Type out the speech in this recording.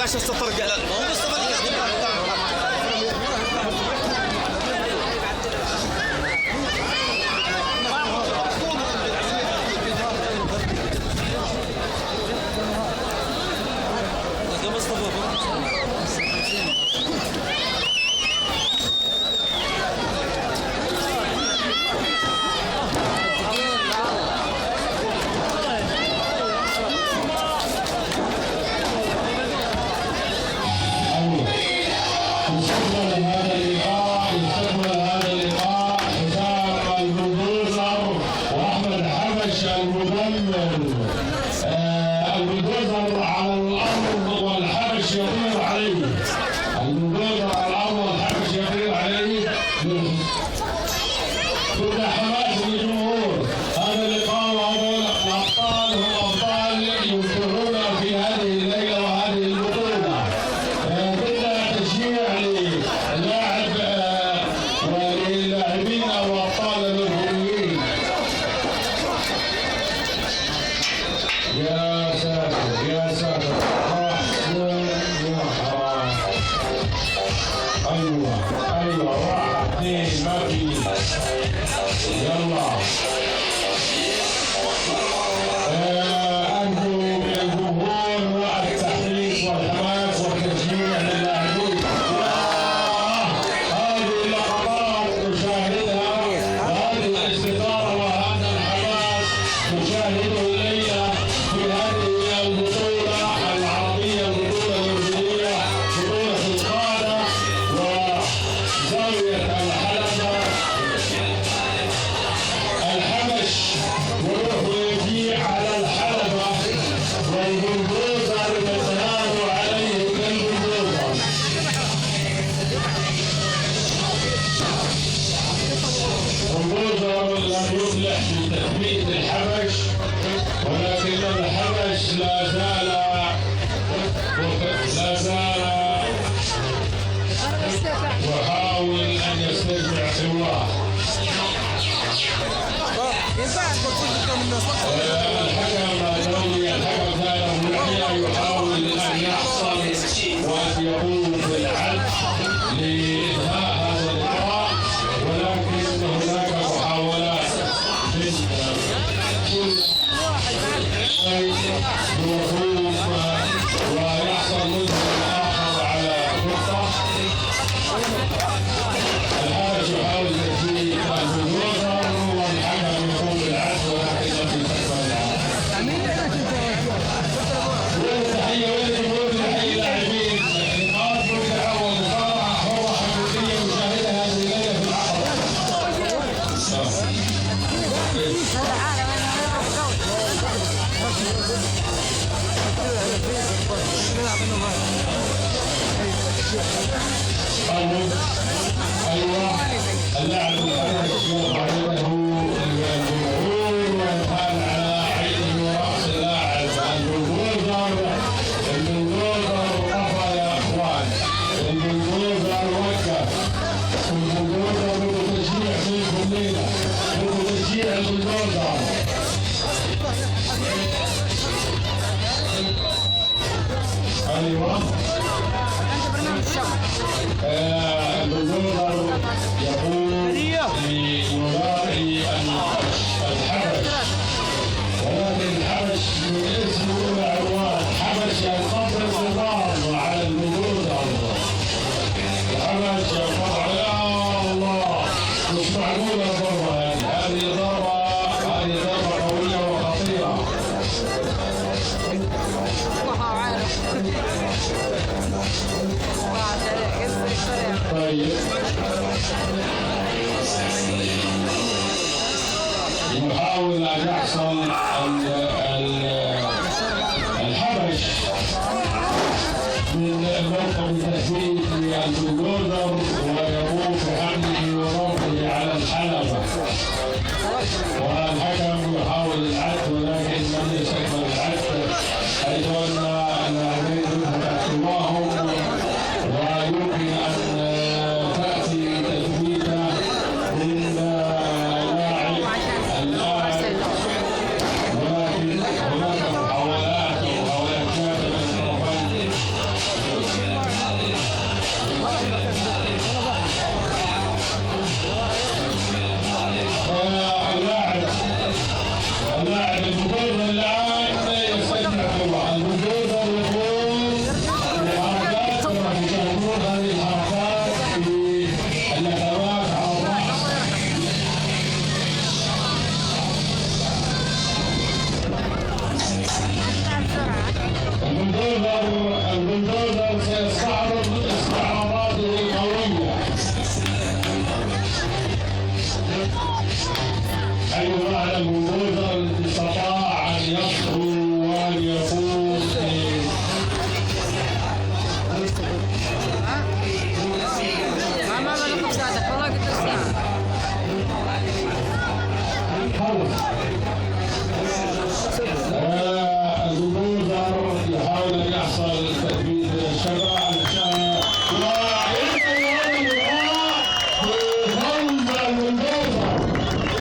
عشان السفر قال ما هو السفر البلدوزر على الارض والحبش يطير عليه. البلدوزر على الارض والحبش يطير عليه. كل حماس الجمهور. هذا اللقاء وهذول الابطال هم ابطال يبدعون في هذه الليله وهذه البطوله. بدنا تشجيع للاعب وللاعبين وابطال الجمهوريين. يا ساتر يا ساتر. ايوه واحد اثنين ما في. يلا أرجو من الجمهور التحريك والحماس والتشجيع للاعبين. هذه اللقطات نشاهدها وهذه الاستثارة وهذا الحماس نشاهده الليلة في هذه البطولة العربية، البطولة الأردنية، بطولة القادة وزاوية الحلبة. الحبش وروح ويجيء على الحلبة والبلدوزر يتنام عليه كالبلدوزر. البلدوزر لم يفلح في تثبيت الحبش، ولكن الحبش لا زال يحاول ان يسترجع سواه. الحكم دولي الحكم ثاني يحاول ان يحصل وان يقوم بالعدل لانهاء هذا اللقاء، ولكن هناك محاولات من كل الوقوف ويحصل منهم اخر على نقطه. الحارس يحاول تسديد البلدوزر والحكم يقوم بالعدل ولكن لم يتقبل. تحيه وللجمهور تحيه اللاعبين. لقاءات ممتعه ومصارعه حره حقيقيه نشاهدها هذه الليله في ايوه اللاعب الحارس يرفع يده للجمهور ويقال على عينه وراس اللاعب. البلدوزر قفا يا اخوان. البلدوزر وقف. البلدوزر بده تشجيع فيكم ليله، بده تشجيع البلدوزر. ايوه البلدوزر يقول ليراعي الحبش، ولكن الحبش من اسمه عنوان حبش ينقض النظام على البلدوزر. الحبش ينقض يا الله. مش معقولة الضربة هذه ضربة قوية وخطيرة. طيب يحاول ان يحصل الحبش من موقع تثبيت للبلدوزر ويقوم بحمله ورفعه على الحلبة، والحكم يحاول العد ولكن لم يستقبل العد، حيث ان اللاعبين يذهب احتواهم ويمكن ان تاتي تثبيته من لاعب اللاعب، ولكن هناك محاولات كافيه من الطرفين أي معنى البلدوزر استطاع أن يصحو وأن يقوم ما لكم ساعتك والله قلت الساعة. البلدوزر يحاول أن يحصل تثبيت الشبع